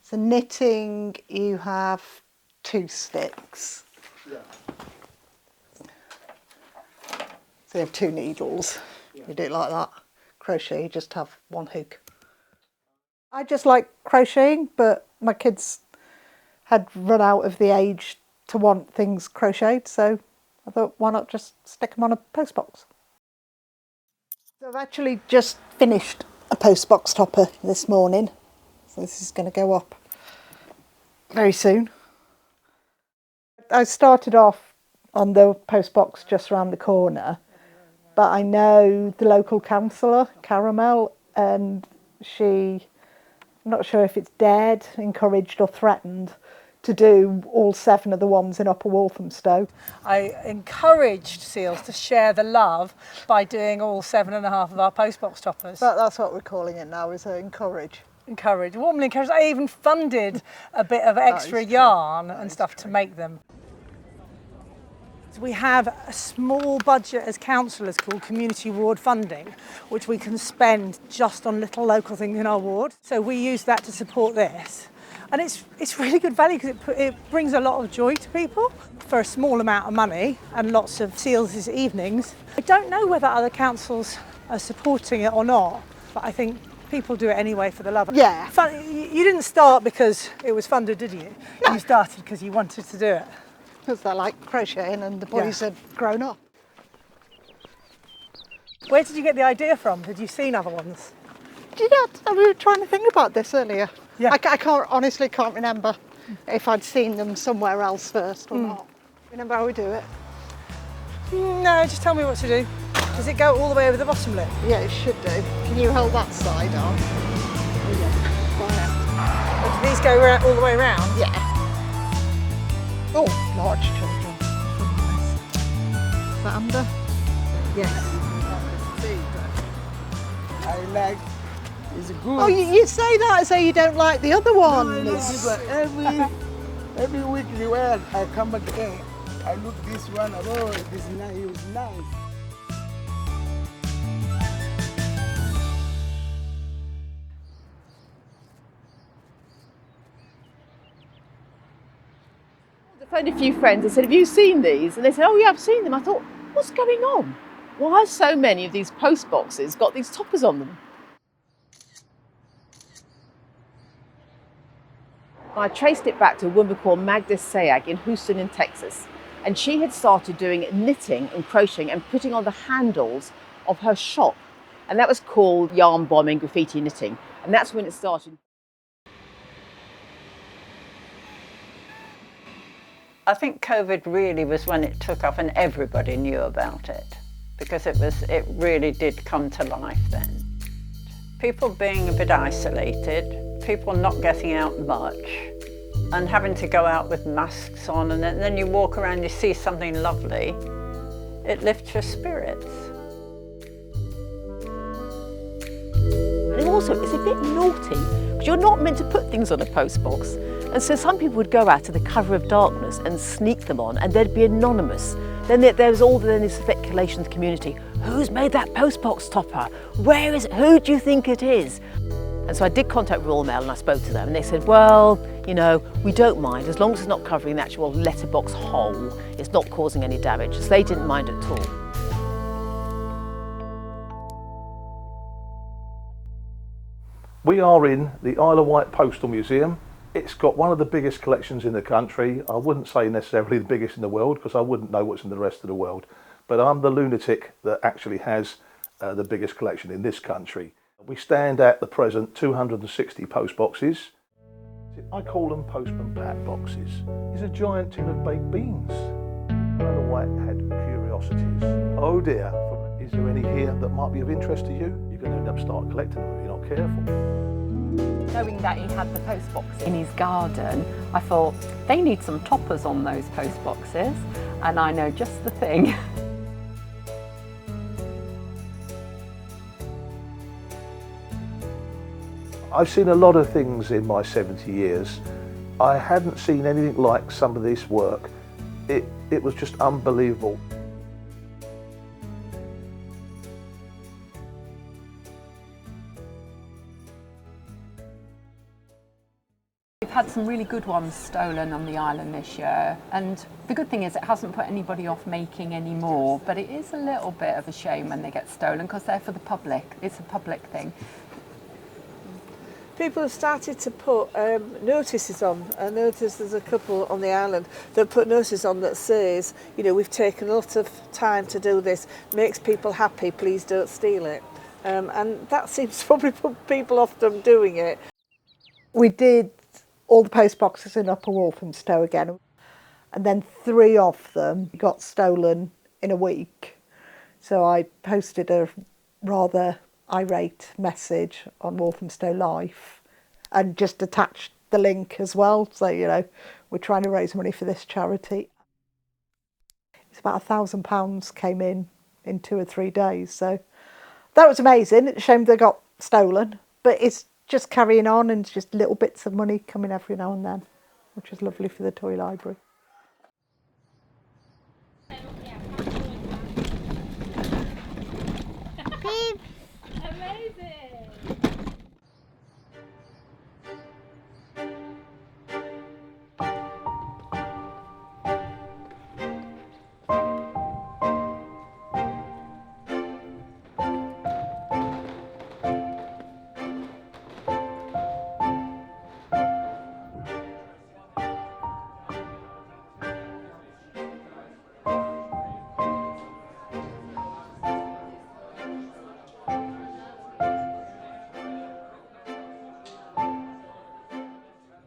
So knitting, you have 2 sticks. Yeah. So you have 2 needles. Yeah. You do it like that. Crochet, you just have 1 hook. I just like crocheting, but my kids had run out of the age to want things crocheted, so I thought, why not just stick them on a postbox? So I've actually just finished a postbox topper this morning, so this is going to go up very soon. I started off on the postbox just around the corner, but I know the local councillor, Caramel, and she, I'm not sure if it's dared, encouraged or threatened to do all 7 of the ones in Upper Walthamstow. I encouraged Seals to share the love by doing all 7.5 of our postbox toppers. But that's what we're calling it now, is encourage. Encourage, warmly encourage. I even funded a bit of extra yarn and stuff to make them. We have a small budget as councillors called community ward funding, which we can spend just on little local things in our ward. So we use that to support this. And it's really good value because it brings a lot of joy to people for a small amount of money and lots of Seals' evenings. I don't know whether other councils are supporting it or not, but I think people do it anyway for the love of it. Yeah. You didn't start because it was funded, did you? No. You started because you wanted to do it. Because they like crocheting and the boys had grown up. Where did you get the idea from? Had you seen other ones? Do you know, we were trying to think about this earlier. Yeah. I honestly can't remember if I'd seen them somewhere else first or not. Remember how we do it? No, just tell me what to do. Does it go all the way over the bottom lip? Yeah, it should do. Can you hold that side on? Yeah. Or do these go all the way around? Yeah. Oh, large children. Is that under? Yes. I like, it's good. Oh, you say that as though you don't like the other ones. No, but every week when I come back again, I look this one, oh, this is nice, it was nice. I phoned a few friends and said, have you seen these? And they said, oh yeah, I've seen them. I thought, what's going on? Why have so many of these post boxes got these toppers on them? I traced it back to a woman called Magda Sayag in Houston in Texas. And she had started doing knitting and crocheting and putting on the handles of her shop. And that was called yarnbombing, graffiti knitting. And that's when it started. I think COVID really was when it took off and everybody knew about it, because it really did come to life then. People being a bit isolated, people not getting out much and having to go out with masks on, and then you walk around, you see something lovely, it lifts your spirits. And also, it's a bit naughty, because you're not meant to put things on a post box. And so some people would go out to the cover of darkness and sneak them on, and they'd be anonymous. Then there's all this speculation in the community. Who's made that postbox topper? Where is it? Who do you think it is? And so I did contact Royal Mail and I spoke to them, and they said, well, you know, we don't mind as long as it's not covering the actual letterbox hole. It's not causing any damage. So they didn't mind at all. We are in the Isle of Wight Postal Museum. It's got one of the biggest collections in the country. I wouldn't say necessarily the biggest in the world, because I wouldn't know what's in the rest of the world. But I'm the lunatic that actually has the biggest collection in this country. We stand at the present 260 post boxes. I call them postman pat boxes. It's a giant tin of baked beans. Isle of Wight had curiosities. Oh dear, is there any here that might be of interest to you? You're going to end up start collecting them if you're not careful. Knowing that he had the post box in his garden, I thought they need some toppers on those post boxes, and I know just the thing. I've seen a lot of things in my 70 years. I hadn't seen anything like some of this work. It was just unbelievable. We've had some really good ones stolen on the island this year, and the good thing is it hasn't put anybody off making any more, but it is a little bit of a shame when they get stolen because they're for the public. It's a public thing. People have started to put notices on. I noticed there's a couple on the island that put notices on that says, you know, we've taken a lot of time to do this, makes people happy, please don't steal it. And that seems to probably put people off them doing it. We did all the post boxes in Upper Walthamstow again, and then 3 of them got stolen in a week. So I posted a rather irate message on Walthamstow Life and just attached the link as well. So, you know, we're trying to raise money for this charity. It's about £1,000 came in 2 or 3 days. So that was amazing. It's a shame they got stolen, but it's just carrying on and just little bits of money coming every now and then, which is lovely for the toy library.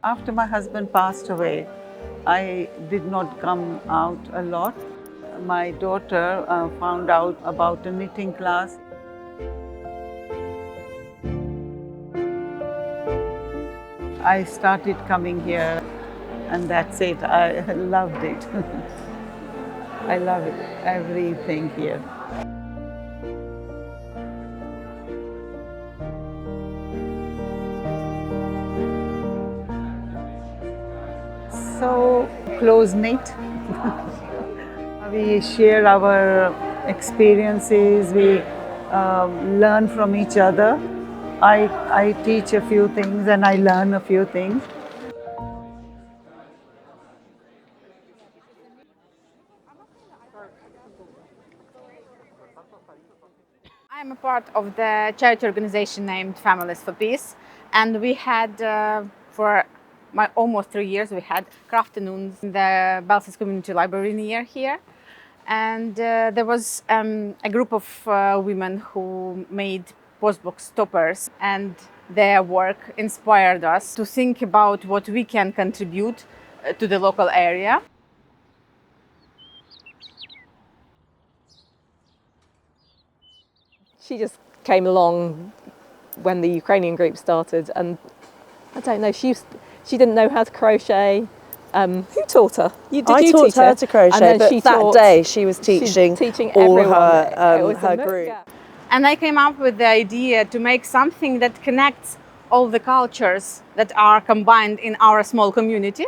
After my husband passed away, I did not come out a lot. My daughter found out about a knitting class. I started coming here, and that's it. I loved it. I love it, everything here. So close-knit. We share our experiences, we learn from each other. I teach a few things and I learn a few things. I'm a part of the charity organization named Families for Peace, and we had for almost 3 years we had crafternoons in the Belsize Community Library near here, and there was a group of women who made postbox toppers, and their work inspired us to think about what we can contribute to the local area. She just came along when the Ukrainian group started, and I don't know, she didn't know how to crochet. Who taught her? I taught her to crochet, but that day she was teaching all her group. Yeah. And I came up with the idea to make something that connects all the cultures that are combined in our small community.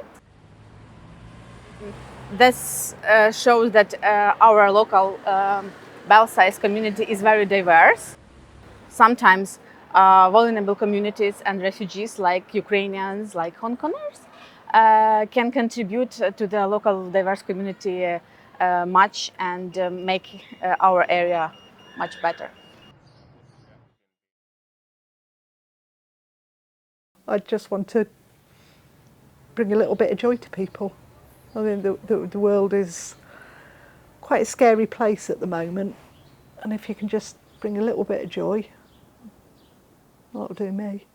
This shows that our local Belsize community is very diverse. Sometimes vulnerable communities and refugees like Ukrainians, like Hong Kongers, can contribute to the local diverse community much and make our area much better. I just want to bring a little bit of joy to people. I mean, the world is quite a scary place at the moment, and if you can just bring a little bit of joy, that'll do me.